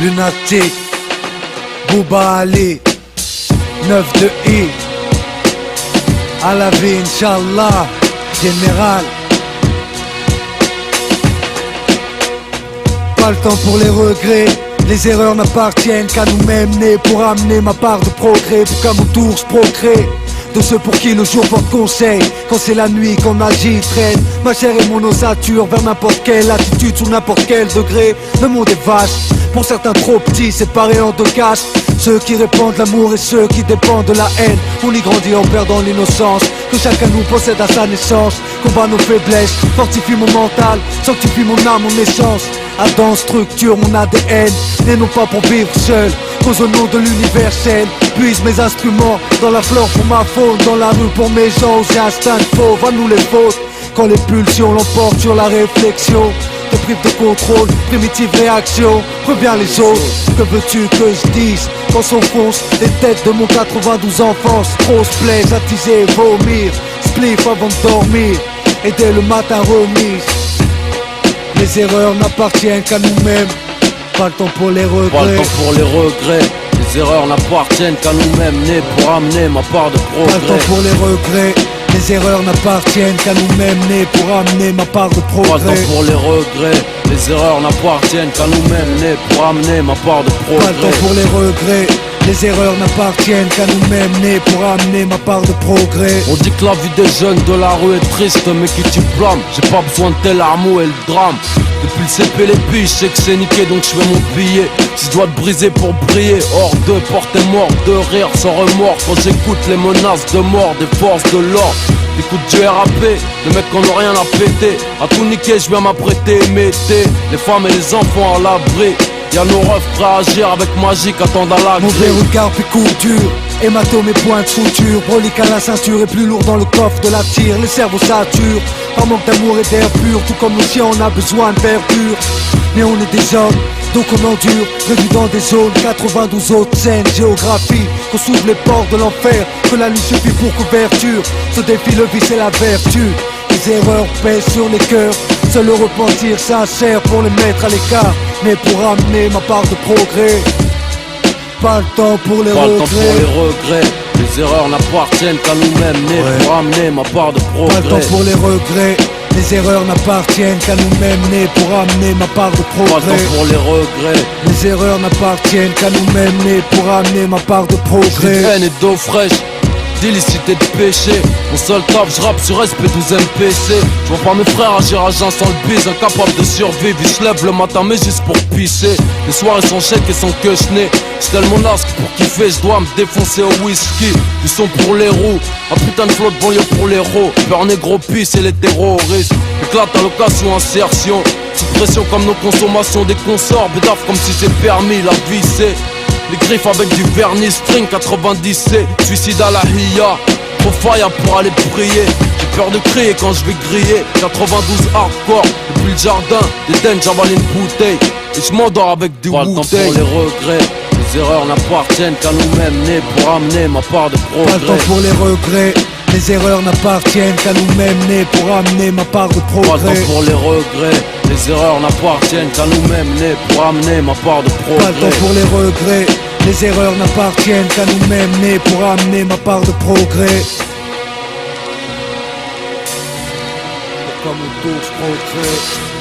Lunatic, Bouba Ali, 9 de I, à la vie, Inch'Allah, général. Pas le temps pour les regrets, les erreurs n'appartiennent qu'à nous-mêmes, nés pour amener ma part de progrès, pour qu'à mon tour je procrée de ceux pour qui le jour porte conseil. Quand c'est la nuit qu'on agit, traîne ma chair et mon ossature vers n'importe quelle attitude, sous n'importe quel degré. Le monde est vaste, pour certains trop petits, séparés en deux castes. Ceux qui répandent l'amour et ceux qui dépendent de la haine. On y grandit en perdant l'innocence que chacun nous possède à sa naissance. Combat nos faiblesses, fortifie mon mental, sanctifie mon âme, mon essence. Adam structure mon ADN, et non pas pour vivre seul. Cause au nom de l'universel, puise mes instruments dans la flore pour ma faune, dans la rue pour mes gens, aux instincts fauves, à nous les fautes. Quand les pulsions l'emportent sur la réflexion, te prive de contrôle, primitive réaction, reviens les autres. Que veux-tu que je dise quand s'enfoncent les têtes de mon 92 enfance? Trop se plaise, attiser, vomir, spliff avant de dormir, et dès le matin remise. Les erreurs n'appartiennent qu'à nous-mêmes, pas le temps pour les regrets. Pas le temps pour les regrets, les erreurs n'appartiennent qu'à nous-mêmes, nés pour amener ma part de progrès. Pas le temps pour les regrets, les erreurs n'appartiennent qu'à nous-mêmes, nés pour amener ma part de progrès. Pas le temps pour les regrets, les erreurs n'appartiennent qu'à nous-mêmes, nés pour amener ma part de progrès. Pas le temps pour les regrets, les erreurs n'appartiennent qu'à nous-mêmes, nés pour amener ma part de progrès. On dit que la vie des jeunes de la rue est triste, mais qui tu blâmes? J'ai pas besoin de tel armeau et le drame. Depuis le CP les billes, je sais que c'est niqué donc je fais mon billet. Si je dois te briser pour briller, hors de portée mort, de rire sans remords. Quand j'écoute les menaces de mort des forces de l'ordre, écoute du RAP, les mecs qu'on n'a rien à péter. À tout niquer, je viens m'apprêter, mettez les femmes et les enfants à l'abri. Y'a nos refs prêts à agir avec magie qu'attendent à la Mauvais regard puis coup dur, hématome et point de suture. Brolique à la ceinture et plus lourd dans le coffre de la tire. Les cerveaux saturent, par manque d'amour et d'air pur. Tout comme nos chiens on a besoin de verdure. Mais on est des hommes, donc on endure. Réduit dans des zones, 92 autres scènes. Géographie, qu'on s'ouvre les portes de l'enfer. Que la nuit suffit pour couverture. Ce défi le vice et la vertu. Les erreurs pèsent sur les cœurs. Seul le repentir sincère pour les mettre à l'écart. Mais pour amener ma part de progrès. Pas le temps pour les regrets. Pas le temps pour les regrets, les erreurs n'appartiennent qu'à nous-mêmes, nés pour amener ma part de progrès. Pas le temps pour les regrets, les erreurs n'appartiennent qu'à nous-mêmes, nés pour amener ma part de progrès. Pas le temps pour les regrets, les erreurs n'appartiennent qu'à nous-mêmes, nés pour amener ma part de progrès. Haine et d'eau fraîche, d'illicité de péché. Mon seul taf, je rappe sur SP12 MPC. Je vois pas mes frères agir à jeun sans le bise, incapable de survivre. Ils se lèvent le matin mais juste pour pisser. Les soirées sont chèques et sans que je n'ai. J'suis tellement nasque pour kiffer, je dois me défoncer au whisky. Du son pour les roues, un putain de flotte banlieue pour les héros. Peur négro pisse et les terroristes éclate à l'occasion, insertion. Sous pression comme nos consommations des consorts. Bédaf comme si c'est permis, la vie c'est les griffes avec du vernis string 90C, suicide à la hiya. Trop fire pour aller prier. J'ai peur de crier quand je vais griller. 92 hardcore, depuis le jardin d'Eden j'avale une bouteille et je m'endors avec du Wu-Tang. Pas le temps pour les regrets, les erreurs n'appartiennent qu'à nous-mêmes, nés pour amener ma part de progrès. Pas le temps pour les regrets, les erreurs n'appartiennent qu'à nous-mêmes, nés pour amener ma part de progrès. Pas le temps pour les regrets, les erreurs n'appartiennent qu'à nous-mêmes, nés pour amener ma part de progrès. Pas le temps pour les regrets, les erreurs n'appartiennent qu'à nous-mêmes, nés pour amener ma part de progrès. Pour qu'à mon tour je progresse.